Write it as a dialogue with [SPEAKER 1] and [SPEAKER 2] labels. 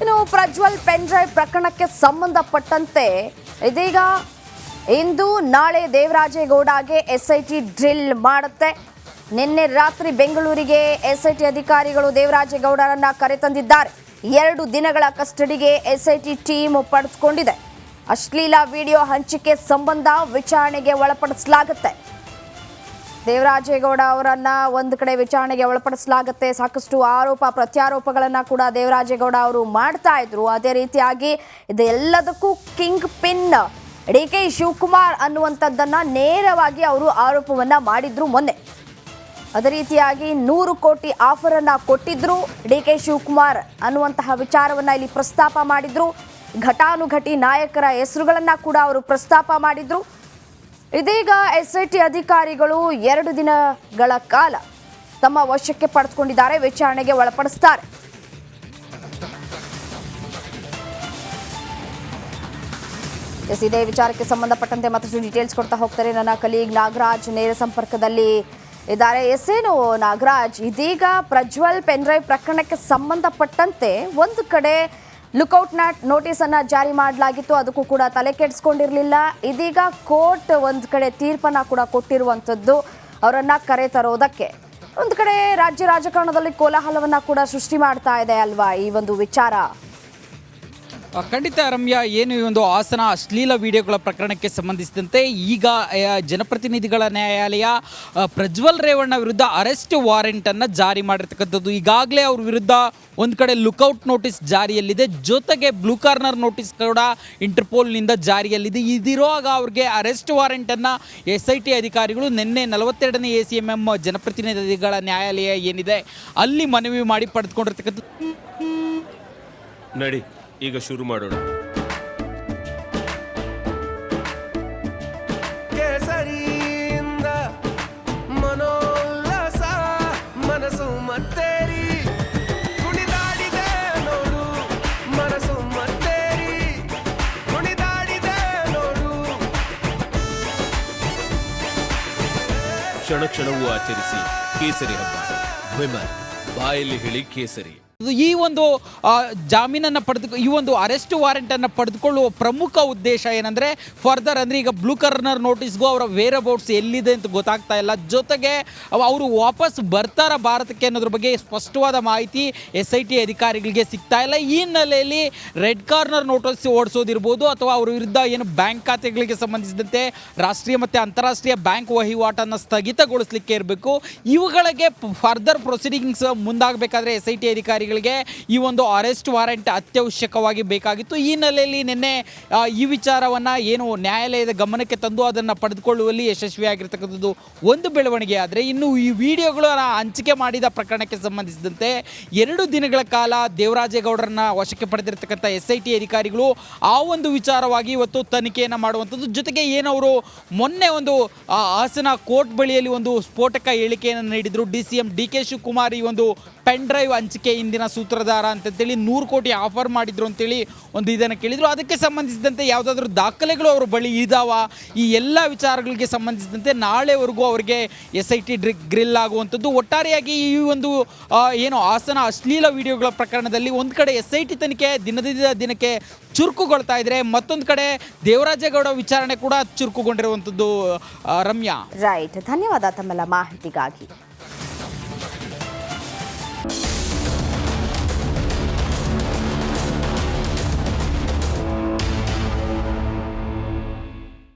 [SPEAKER 1] ಇನ್ನು Prajwal pen drive ಪ್ರಕರಣಕ್ಕೆ ಸಂಬಂಧಪಟ್ಟಂತೆ ಇದೀಗ ಇಂದು ನಾಳೆ ದೇವರಾಜೇಗೌಡಗೆ ಎಸ್ಐಟಿ ಡ್ರಿಲ್ ಮಾಡುತ್ತೆ. ನಿನ್ನೆ ರಾತ್ರಿ ಬೆಂಗಳೂರಿಗೆ ಎಸ್ಐಟಿ ಅಧಿಕಾರಿಗಳು ದೇವರಾಜೇಗೌಡರನ್ನ ಕರೆತಂದಿದ್ದಾರೆ. 2 ದಿನಗಳ ಕಸ್ಟಡಿಗೆ ಎಸ್ಐಟಿ ಟೀಮ್ ಪಡೆದುಕೊಂಡಿದೆ. ಅಶ್ಲೀಲ ವಿಡಿಯೋ ಹಂಚಿಕೆ ಸಂಬಂಧ ವಿಚಾರಣೆಗೆ ಒಳಪಡಿಸಲಾಗುತ್ತೆ. ದೇವರಾಜೇಗೌಡ ಅವರನ್ನ ಒಂದು ಕಡೆ ವಿಚಾರಣೆಗೆ ಒಳಪಡಿಸಲಾಗುತ್ತೆ. ಸಾಕಷ್ಟು ಆರೋಪ ಪ್ರತ್ಯಾರೋಪಗಳನ್ನ ಕೂಡ ದೇವರಾಜೇಗೌಡ ಅವರು ಮಾಡ್ತಾ ಇದ್ರು. ಅದೇ ರೀತಿಯಾಗಿ ಇದೆಲ್ಲದಕ್ಕೂ ಕಿಂಗ್ ಪಿನ್ ಡಿ.ಕೆ. ಶಿವಕುಮಾರ್ ಅನ್ನುವಂಥದ್ದನ್ನ ನೇರವಾಗಿ ಅವರು ಆರೋಪವನ್ನ ಮಾಡಿದ್ರು ಮೊನ್ನೆ. ಅದೇ ರೀತಿಯಾಗಿ 100 ಕೋಟಿ ಆಫರ್ ಅನ್ನ ಕೊಟ್ಟಿದ್ರು ಡಿ.ಕೆ. ಶಿವಕುಮಾರ್ ಅನ್ನುವಂತಹ ವಿಚಾರವನ್ನ ಇಲ್ಲಿ ಪ್ರಸ್ತಾಪ ಮಾಡಿದ್ರು. ಘಟಾನುಘಟಿ ನಾಯಕರ ಹೆಸರುಗಳನ್ನ ಕೂಡ ಅವರು ಪ್ರಸ್ತಾಪ ಮಾಡಿದ್ರು. ಇದೀಗ ಎಸ್ಐಟಿ ಅಧಿಕಾರಿಗಳು 2 ದಿನಗಳ ಕಾಲ ತಮ್ಮ ವಶಕ್ಕೆ ಪಡೆದುಕೊಂಡಿದ್ದಾರೆ. ವಿಚಾರಣೆಗೆ ಒಳಪಡಿಸುತ್ತಾರೆ. ಇದೇ ವಿಚಾರಕ್ಕೆ ಸಂಬಂಧಪಟ್ಟಂತೆ ಮತ್ತಷ್ಟು ಡೀಟೇಲ್ಸ್ ಕೊಡ್ತಾ ಹೋಗ್ತಾರೆ ನನ್ನ ಕಲೀಗ್ ನಾಗರಾಜ್ ನೇರ ಸಂಪರ್ಕದಲ್ಲಿ ಇದ್ದಾರೆ. ಏನು ನಾಗರಾಜ್, ಇದೀಗ ಪ್ರಜ್ವಲ್ ಪೆನ್ ಡ್ರೈವ್ ಪ್ರಕರಣಕ್ಕೆ ಸಂಬಂಧಪಟ್ಟಂತೆ ಒಂದು ಕಡೆ ಲುಕೌಟ್ ನೋಟಿಸ್ ಅನ್ನ ಜಾರಿ ಮಾಡಲಾಗಿತ್ತು. ಅದಕ್ಕೂ ಕೂಡ ತಲೆ ಕೆಡಿಸ್ಕೊಂಡಿರಲಿಲ್ಲ. ಇದೀಗ ಕೋರ್ಟ್ ಒಂದು ಕಡೆ ತೀರ್ಪನ್ನ ಕೂಡ ಕೊಟ್ಟಿರುವಂಥದ್ದು ಅವರನ್ನ ಕರೆ ತರೋದಕ್ಕೆ. ಒಂದು ಕಡೆ ರಾಜ್ಯ ರಾಜಕಾರಣದಲ್ಲಿ ಕೋಲಾಹಲವನ್ನ ಕೂಡ ಸೃಷ್ಟಿ ಮಾಡ್ತಾ ಇದೆ ಅಲ್ವಾ ಈ ಒಂದು ವಿಚಾರ?
[SPEAKER 2] ಖಂಡಿತ ರಮ್ಯಾ, ಏನು ಈ ಒಂದು ಹಾಸನ ಅಶ್ಲೀಲ ವಿಡಿಯೋಗಳ ಪ್ರಕರಣಕ್ಕೆ ಸಂಬಂಧಿಸಿದಂತೆ ಈಗ ಜನಪ್ರತಿನಿಧಿಗಳ ನ್ಯಾಯಾಲಯ ಪ್ರಜ್ವಲ್ ರೇವಣ್ಣ ವಿರುದ್ಧ ಅರೆಸ್ಟ್ ವಾರೆಂಟನ್ನು ಜಾರಿ ಮಾಡಿರ್ತಕ್ಕಂಥದ್ದು. ಈಗಾಗಲೇ ಅವ್ರ ವಿರುದ್ಧ ಒಂದು ಕಡೆ ಲುಕೌಟ್ ನೋಟಿಸ್ ಜಾರಿಯಲ್ಲಿದೆ, ಜೊತೆಗೆ ಬ್ಲೂ ಕಾರ್ನರ್ ನೋಟಿಸ್ ಕೂಡ ಇಂಟರ್ಪೋಲ್ನಿಂದ ಜಾರಿಯಲ್ಲಿದೆ. ಇದಿರುವಾಗ ಅವ್ರಿಗೆ ಅರೆಸ್ಟ್ ವಾರೆಂಟನ್ನು SIT ಅಧಿಕಾರಿಗಳು ನಿನ್ನೆ 42ನೇ ACMM ಜನಪ್ರತಿನಿಧಿಗಳ ನ್ಯಾಯಾಲಯ ಏನಿದೆ ಅಲ್ಲಿ ಮನವಿ ಮಾಡಿ ಪಡೆದುಕೊಂಡಿರ್ತಕ್ಕಂಥದ್ದು.
[SPEAKER 3] ನಡಿ ಈಗ ಶುರು ಮಾಡೋಣ. ಕೇಸರಿಯಿಂದ ಮನೋಲ್ಲಾಸ ಮನಸ್ಸು ಮತ್ತೇರಿ ಕುಣಿದಾಡಿದೆ ನೋಡು, ಮನಸ್ಸು ಮತ್ತೇರಿ ಕುಣಿದಾಡಿದೆ ನೋಡು. ಕ್ಷಣ ಕ್ಷಣವೂ ಆಚರಿಸಿ ಕೇಸರಿ ಹಬ್ಬ. ವಿಮಲ್ ಬಾಯಲ್ಲಿ ಹೇಳಿ ಕೇಸರಿ.
[SPEAKER 2] ಈ ಒಂದು ಜಾಮೀನನ್ನು ಈ ಒಂದು ಅರೆಸ್ಟ್ ವಾರೆಂಟನ್ನು ಪಡೆದುಕೊಳ್ಳುವ ಪ್ರಮುಖ ಉದ್ದೇಶ ಏನಂದರೆ ಫರ್ದರ್ ಅಂದರೆ ಈಗ ಬ್ಲೂ ಕಾರ್ನರ್ ನೋಟಿಸ್ಗೂ ಅವರ ವೇರ್ ಅಬೌಟ್ಸ್ ಎಲ್ಲಿದೆ ಅಂತ ಗೊತ್ತಾಗ್ತಾ ಇಲ್ಲ. ಜೊತೆಗೆ ಅವರು ವಾಪಸ್ ಬರ್ತಾರ ಭಾರತಕ್ಕೆ ಅನ್ನೋದ್ರ ಬಗ್ಗೆ ಸ್ಪಷ್ಟವಾದ ಮಾಹಿತಿ SIT ಅಧಿಕಾರಿಗಳಿಗೆ ಸಿಗ್ತಾ ಇಲ್ಲ. ಈ ಹಿನ್ನೆಲೆಯಲ್ಲಿ ರೆಡ್ ಕಾರ್ನರ್ ನೋಟಿಸ್ ಓಡಿಸೋದಿರ್ಬೋದು ಅಥವಾ ಅವ್ರ ವಿರುದ್ಧ ಏನು ಬ್ಯಾಂಕ್ ಖಾತೆಗಳಿಗೆ ಸಂಬಂಧಿಸಿದಂತೆ ರಾಷ್ಟ್ರೀಯ ಮತ್ತು ಅಂತಾರಾಷ್ಟ್ರೀಯ ಬ್ಯಾಂಕ್ ವಹಿವಾಟನ್ನು ಸ್ಥಗಿತಗೊಳಿಸಲಿಕ್ಕೆ ಇರಬೇಕು. ಇವುಗಳಿಗೆ ಫರ್ದರ್ ಪ್ರೊಸೀಡಿಂಗ್ಸ್ ಮುಂದಾಗಬೇಕಾದ್ರೆ SIT ಅಧಿಕಾರಿಗಳಿಗೆ ಈ ಒಂದು ಅರೆಸ್ಟ್ ವಾರೆಂಟ್ ಅತ್ಯವಶ್ಯಕವಾಗಿ ಬೇಕಾಗಿತ್ತು. ಈ ಹಿನ್ನೆಲೆಯಲ್ಲಿ ನಿನ್ನೆ ಈ ವಿಚಾರವನ್ನು ಏನು ನ್ಯಾಯಾಲಯದ ಗಮನಕ್ಕೆ ತಂದು ಅದನ್ನು ಪಡೆದುಕೊಳ್ಳುವಲ್ಲಿ ಯಶಸ್ವಿಯಾಗಿರ್ತಕ್ಕಂಥದ್ದು ಒಂದು ಬೆಳವಣಿಗೆ. ಆದರೆ ಇನ್ನು ಈ ವಿಡಿಯೋಗಳನ್ನು ಹಂಚಿಕೆ ಮಾಡಿದ ಪ್ರಕರಣಕ್ಕೆ ಸಂಬಂಧಿಸಿದಂತೆ 2 ದಿನಗಳ ಕಾಲ ದೇವರಾಜೇಗೌಡರನ್ನ ವಶಕ್ಕೆ ಪಡೆದಿರತಕ್ಕಂಥ SIT ಅಧಿಕಾರಿಗಳು ಆ ಒಂದು ವಿಚಾರವಾಗಿ ಇವತ್ತು ತನಿಖೆಯನ್ನು ಮಾಡುವಂಥದ್ದು. ಜೊತೆಗೆ ಏನವರು ಮೊನ್ನೆ ಒಂದು ಹಾಸನ ಕೋರ್ಟ್ ಬಳಿಯಲ್ಲಿ ಒಂದು ಸ್ಫೋಟಕ ಹೇಳಿಕೆಯನ್ನು ನೀಡಿದರು. DCM ಡಿ.ಕೆ. ಶಿವಕುಮಾರ್ ಈ ಒಂದು ಪೆನ್ ಡ್ರೈವ್ ಹಂಚಿಕೆ ಇಂದಿನ ಸೂತ್ರಧಾರ ಅಂತೇಳಿ 100 ಕೋಟಿ ಆಫರ್ ಮಾಡಿದ್ರು ಅಂತೇಳಿ ಒಂದು ಇದನ್ನು ಕೇಳಿದರು. ಅದಕ್ಕೆ ಸಂಬಂಧಿಸಿದಂತೆ ಯಾವುದಾದ್ರೂ ದಾಖಲೆಗಳು ಅವರ ಬಳಿ ಇದಾವ, ಈ ಎಲ್ಲ ವಿಚಾರಗಳಿಗೆ ಸಂಬಂಧಿಸಿದಂತೆ ನಾಳೆವರೆಗೂ ಅವರಿಗೆ SIT ಗ್ರಿಲ್ ಆಗುವಂಥದ್ದು. ಒಟ್ಟಾರೆಯಾಗಿ ಈ ಒಂದು ಏನು ಹಾಸನ ಅಶ್ಲೀಲ ವಿಡಿಯೋಗಳ ಪ್ರಕರಣದಲ್ಲಿ ಒಂದು ಕಡೆ SIT ತನಿಖೆ ದಿನದಿಂದ ದಿನಕ್ಕೆ ಚುರುಕುಗೊಳ್ತಾ ಇದ್ರೆ, ಮತ್ತೊಂದು ಕಡೆ ದೇವರಾಜೇಗೌಡ ವಿಚಾರಣೆ ಕೂಡ ಚುರುಕುಗೊಂಡಿರುವಂಥದ್ದು. ರಮ್ಯಾ,
[SPEAKER 1] ರೈಟ್, ಧನ್ಯವಾದ ತಮ್ಮೆಲ್ಲ ಮಾಹಿತಿಗಾಗಿ.